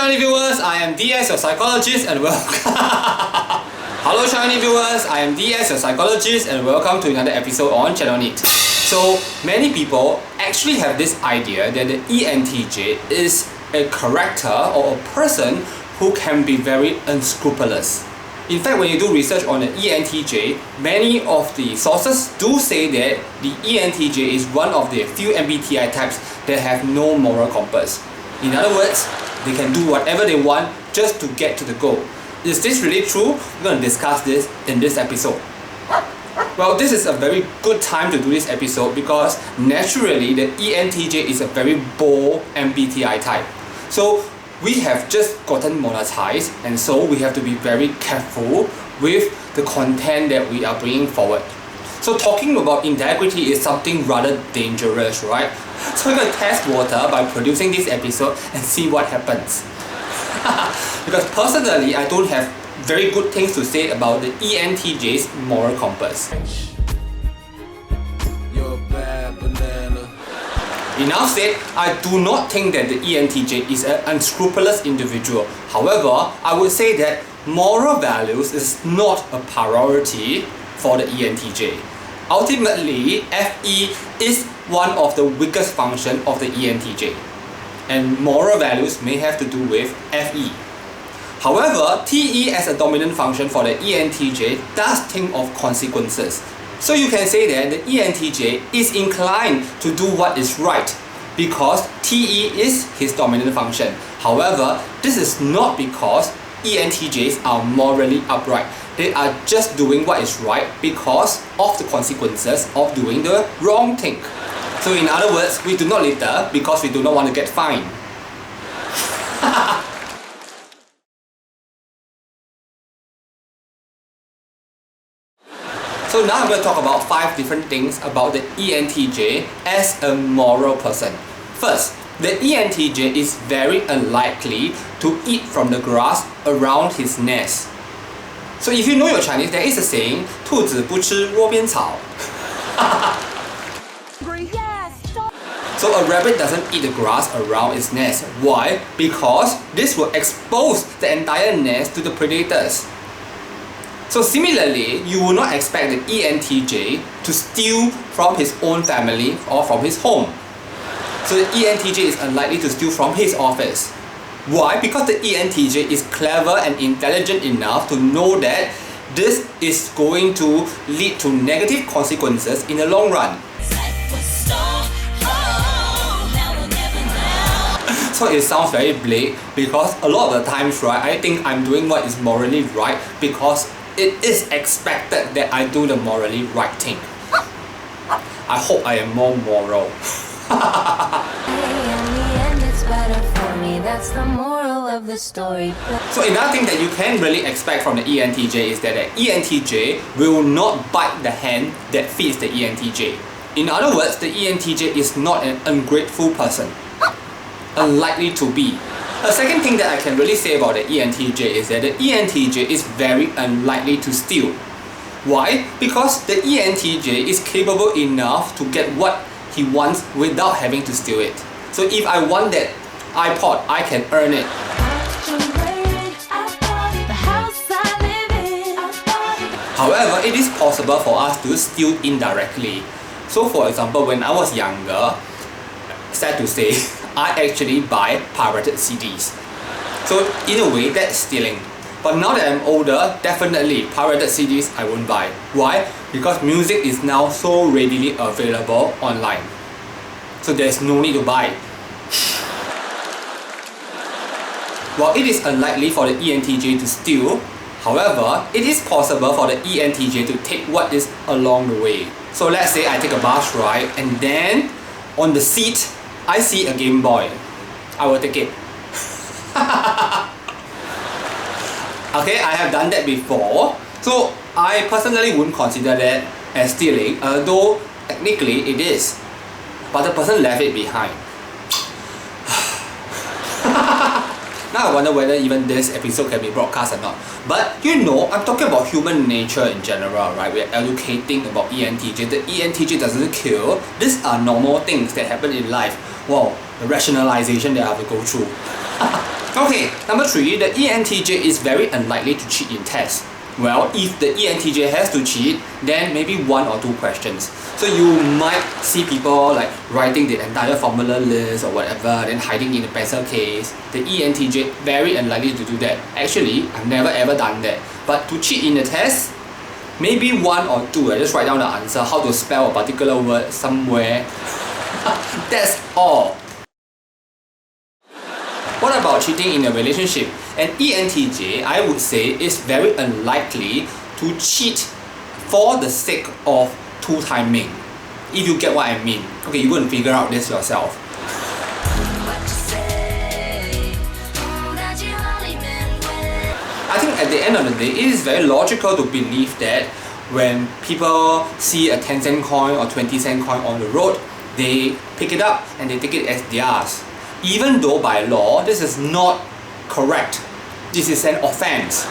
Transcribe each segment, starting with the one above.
Chinese viewers, I am DS your psychologist and welcome. Hello Chinese viewers, I am DS your psychologist and welcome to another episode on channel NITT. So many people actually have this idea that the ENTJ is a character or a person who can be very unscrupulous. In fact, when you do research on the ENTJ, many of the sources do say that the ENTJ is one of the few MBTI types that have no moral compass. In other words, they can do whatever they want just to get to the goal. Is this really true? We're going to discuss this in this episode. Well, this is a very good time to do this episode because naturally the ENTJ is a very bold MBTI type. So we have just gotten monetized, and so we have to be very careful with the content that we are bringing forward. So talking about integrity is something rather dangerous, right? So we're going to test water by producing this episode and see what happens. Because personally, I don't have very good things to say about the ENTJ's moral compass. Enough said, I do not think that the ENTJ is an unscrupulous individual. However, I would say that moral values is not a priority for the ENTJ. Ultimately, FE is one of the weakest functions of the ENTJ, and moral values may have to do with FE. However, TE as a dominant function for the ENTJ does think of consequences. So you can say that the ENTJ is inclined to do what is right because TE is his dominant function. However, this is not because ENTJs are morally upright. They are just doing what is right because of the consequences of doing the wrong thing. So in other words, we do not litter because we do not want to get fined. So now I'm going to talk about 5 different things about the ENTJ as a moral person. First, the ENTJ is very unlikely to eat from the grass around his nest. So if you know your Chinese, there is a saying, 兔子不吃窝边草. So a rabbit doesn't eat the grass around its nest. Why? Because this will expose the entire nest to the predators. So similarly, you will not expect the ENTJ to steal from his own family or from his home. So the ENTJ is unlikely to steal from his office. Why? Because the ENTJ is clever and intelligent enough to know that this is going to lead to negative consequences in the long run. So it sounds very bleak because a lot of the times, right, I think I'm doing what is morally right because it is expected that I do the morally right thing. I hope I am more moral. That's the moral of the story. So another thing that you can really expect from the ENTJ is that the ENTJ will not bite the hand that feeds the ENTJ. In other words, the ENTJ is not an ungrateful person. Unlikely to be. A second thing that I can really say about the ENTJ is that the ENTJ is very unlikely to steal. Why? Because the ENTJ is capable enough to get what he wants without having to steal it. So if I want that iPod, I can earn it. However, it is possible for us to steal indirectly. So for example, when I was younger, sad to say, I actually buy pirated CDs. So in a way, that's stealing. But now that I'm older, definitely pirated CDs I won't buy. Why? Because music is now so readily available online. So there's no need to buy. While it is unlikely for the ENTJ to steal, however, it is possible for the ENTJ to take what is along the way. So let's say I take a bus ride and then on the seat, I see a Game Boy. I will take it. Okay, I have done that before. So I personally wouldn't consider that as stealing, although technically it is. But the person left it behind. Now I wonder whether even this episode can be broadcast or not. But you know, I'm talking about human nature in general, right? We're educating about ENTJ. The ENTJ doesn't kill. These are normal things that happen in life. Wow, the rationalization that I have to go through. Okay, number 3, the ENTJ is very unlikely to cheat in tests. Well, if the ENTJ has to cheat, then maybe 1 or 2 questions. So you might see people like writing the entire formula list or whatever, then hiding in the pencil case. The ENTJ very unlikely to do that. Actually, I've never ever done that. But to cheat in the test, maybe 1 or 2. I just write down the answer, how to spell a particular word somewhere. That's all. What about cheating in a relationship? An ENTJ, I would say, is very unlikely to cheat for the sake of two-timing. If you get what I mean. Okay, you go and figure out this yourself. I think at the end of the day, it is very logical to believe that when people see a 10-cent coin or 20-cent coin on the road, they pick it up and they take it as theirs. Even though by law, this is not correct. This is an offense.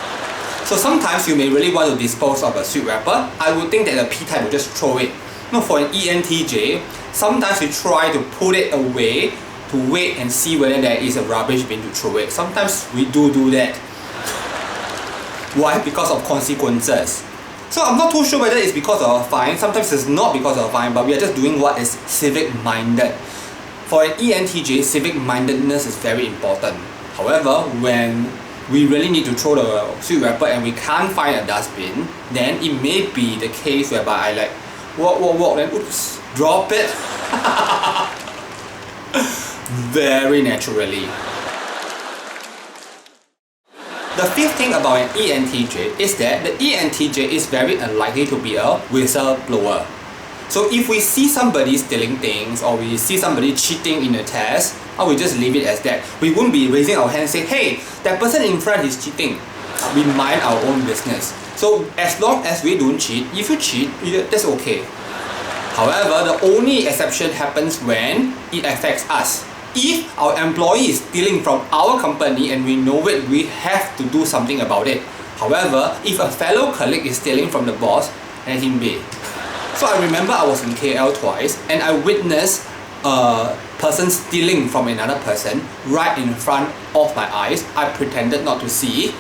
So sometimes you may really want to dispose of a sweet wrapper. I would think that the P-type will just throw it. No, for an ENTJ, sometimes we try to put it away to wait and see whether there is a rubbish bin to throw it. Sometimes we do that. Why? Because of consequences. So I'm not too sure whether it's because of a fine. Sometimes it's not because of a fine, but we are just doing what is civic-minded. For an ENTJ, civic-mindedness is very important. However, when we really need to throw the sweet wrapper and we can't find a dustbin, then it may be the case whereby I like walk, then oops, drop it. Very naturally. The 5th thing about an ENTJ is that the ENTJ is very unlikely to be a whistleblower. So if we see somebody stealing things or we see somebody cheating in a test, or we just leave it as that. We won't be raising our hand and say, hey, that person in front is cheating. We mind our own business. So as long as we don't cheat, if you cheat, that's okay. However, the only exception happens when it affects us. If our employee is stealing from our company and we know it, we have to do something about it. However, if a fellow colleague is stealing from the boss, let him be. So I remember I was in KL twice and I witnessed a person stealing from another person right in front of my eyes. I pretended not to see.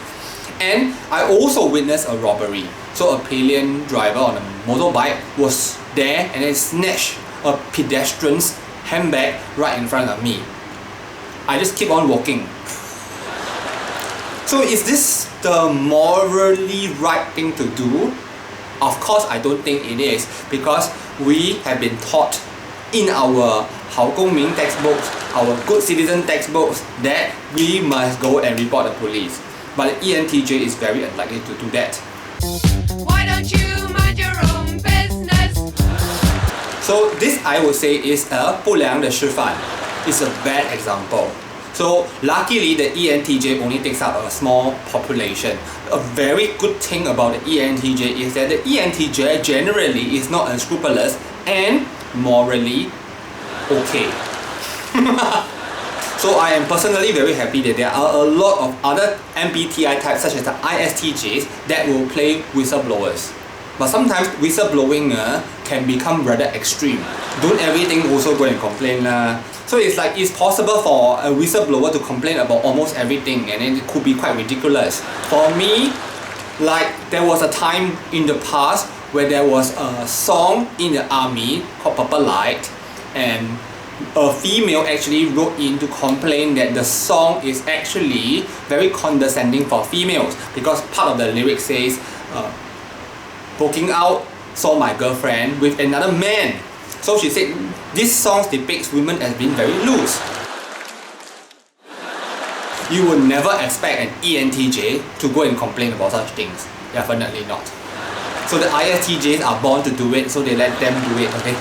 And I also witnessed a robbery. So a pillion driver on a motorbike was there and then snatched a pedestrian's handbag right in front of me. I just keep on walking. So is this the morally right thing to do? Of course, I don't think it is, because we have been taught in our 好公民 textbooks, our good citizen textbooks, that we must go and report the police. But the ENTJ is very unlikely to do that. Why don't you mind your own business? So this I would say is a 不良的示范. It's a bad example. So luckily the ENTJ only takes up a small population. A very good thing about the ENTJ is that the ENTJ generally is not unscrupulous and morally okay. So I am personally very happy that there are a lot of other MBTI types such as the ISTJs that will play whistleblowers. But sometimes whistleblowing can become rather extreme. Don't everything also go and complain lah. So it's like it's possible for a whistleblower to complain about almost everything and then it could be quite ridiculous. For me, like there was a time in the past where there was a song in the army called Purple Light and a female actually wrote in to complain that the song is actually very condescending for females because part of the lyric says poking out saw my girlfriend with another man. So she said this song depicts women as being very loose. You would never expect an ENTJ to go and complain about such things. Definitely not. So the ISTJs are born to do it, so they let them do it, okay?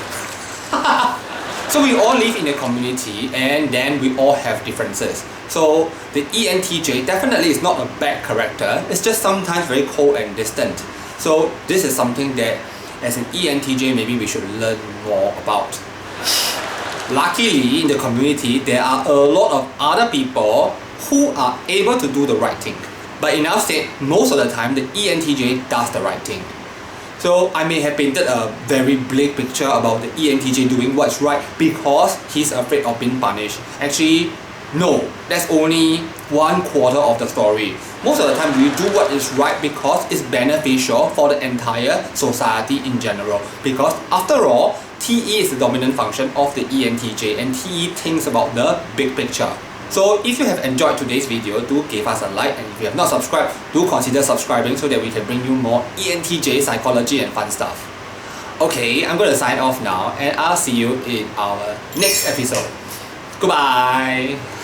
So we all live in a community and then we all have differences. So the ENTJ definitely is not a bad character, it's just sometimes very cold and distant. So this is something that as an ENTJ maybe we should learn more about. Luckily in the community there are a lot of other people who are able to do the right thing. But in our state, most of the time the ENTJ does the right thing. So I may have painted a very bleak picture about the ENTJ doing what's right because he's afraid of being punished. Actually, No, that's only 1/4 of the story. Most of the time we do what is right because it's beneficial for the entire society in general. Because after all, TE is the dominant function of the ENTJ and TE thinks about the big picture. So if you have enjoyed today's video, do give us a like, and if you have not subscribed, do consider subscribing so that we can bring you more ENTJ psychology and fun stuff. Okay, I'm going to sign off now and I'll see you in our next episode. Goodbye!